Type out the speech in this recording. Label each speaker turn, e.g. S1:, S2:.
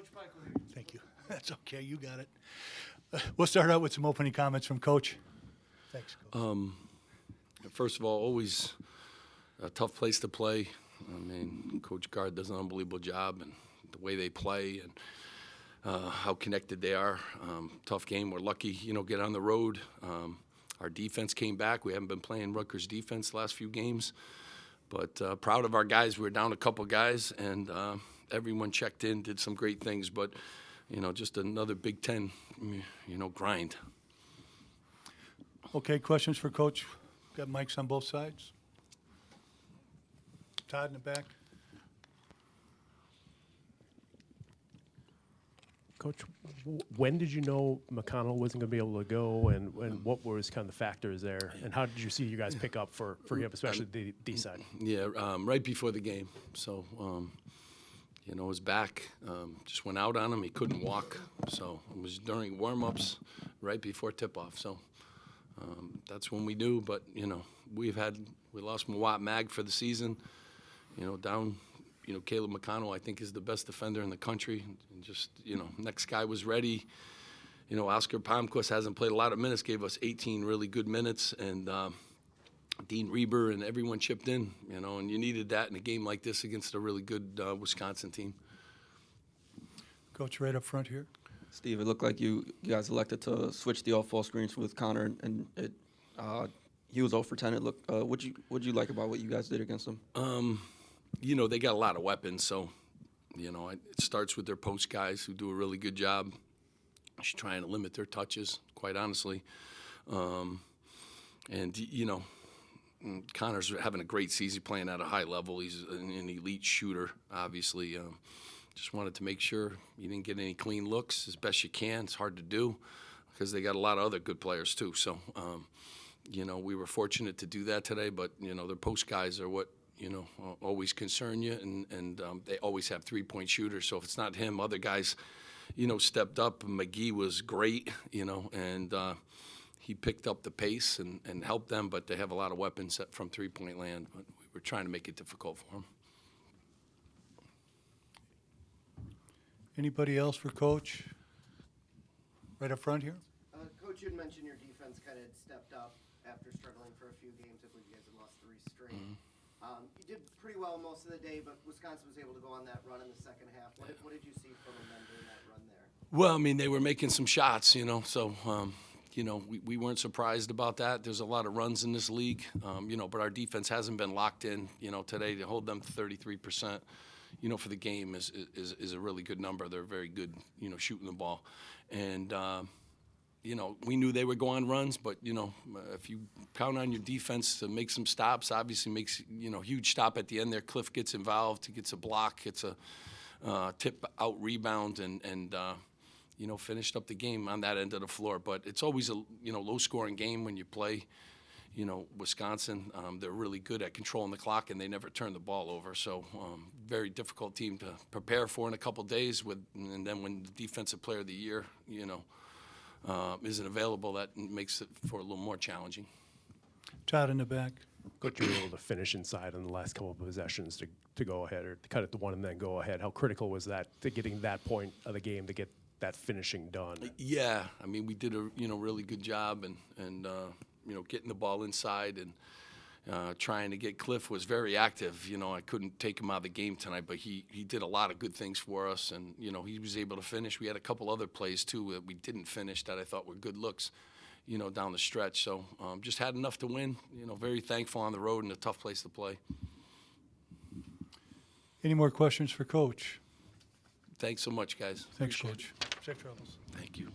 S1: Coach Pikiell.
S2: Thank you. That's okay. You got it. We'll start out with some opening comments from Coach. Thanks, Coach.
S3: First of all, always a tough place to play. I mean, Coach Gard does an unbelievable job, and the way they play and how connected they are. Tough game. We're lucky, get on the road. Our defense came back. We haven't been playing Rutgers defense the last few games, but proud of our guys. We were down a couple guys, and everyone checked in, did some great things, but just another Big Ten, grind.
S2: Okay, questions for Coach? Got mics on both sides. Todd in the back.
S4: Coach, when did you know McConnell wasn't going to be able to go, and what was kind of the factors there, and how did you see you guys pick up for him, especially the D side?
S3: Yeah, right before the game. So, his back just went out on him. He couldn't walk. So it was during warm-ups, right before tip-off. So that's when we knew. But we lost Mawat Mag for the season. Down. Caleb McConnell, I think, is the best defender in the country. And just, next guy was ready. Oscar Palmquist hasn't played a lot of minutes, gave us 18 really good minutes, and Dean Reber and everyone chipped in, and you needed that in a game like this against a really good Wisconsin team.
S2: Coach, right up front here.
S5: Steve, it looked like you guys elected to switch the off-ball screens with Connor, and he was 0 for 10. It looked. What'd you like about what you guys did against him?
S3: They got a lot of weapons, so, it starts with their post guys who do a really good job. Just trying to limit their touches, quite honestly. Connor's having a great season, playing at a high level. He's an elite shooter, obviously. Just wanted to make sure you didn't get any clean looks as best you can. It's hard to do because they got a lot of other good players too. So, we were fortunate to do that today, but, their post guys are what, always concern you, and they always have three-point shooters. So if it's not him, other guys, stepped up. McGee was great, and he picked up the pace and helped them, but they have a lot of weapons from three-point land. But we were trying to make it difficult for them.
S2: Anybody else for Coach? Right up front here.
S1: Coach, you had mentioned your defense kind of stepped up after struggling for a few games. I believe you guys have lost 3 straight.
S3: Mm-hmm.
S1: You did pretty well most of the day, but Wisconsin was able to go on that run in the second half. What did you see from them during that run there?
S3: Well, I mean, they were making some shots, so, we weren't surprised about that. There's a lot of runs in this league, but our defense hasn't been locked in, today. To hold them to 33%, for the game is a really good number. They're very good, shooting the ball. And, we knew they would go on runs, but, if you count on your defense to make some stops, obviously makes, huge stop at the end there. Cliff gets involved, he gets a block, gets a tip out rebound, and finished up the game on that end of the floor. But it's always a, low-scoring game when you play, Wisconsin. They're really good at controlling the clock, and they never turn the ball over. So very difficult team to prepare for in a couple days. And then when the Defensive Player of the Year, isn't available, that makes it for a little more challenging.
S2: Todd in the back.
S4: Coach, you were able to finish inside in the last couple of possessions to go ahead, or to cut it to one and then go ahead. How critical was that to getting that point of the game to get that finishing done?
S3: Yeah, I mean, we did a really good job, and getting the ball inside and trying to get. Cliff was very active. I couldn't take him out of the game tonight, but he did a lot of good things for us, and he was able to finish. We had a couple other plays too that we didn't finish that I thought were good looks, down the stretch. So just had enough to win. Very thankful on the road and a tough place to play.
S2: Any more questions for Coach?
S3: Thanks so much, guys.
S2: Thanks,
S3: Appreciate
S2: Coach. Safe travels.
S3: it. Thank you.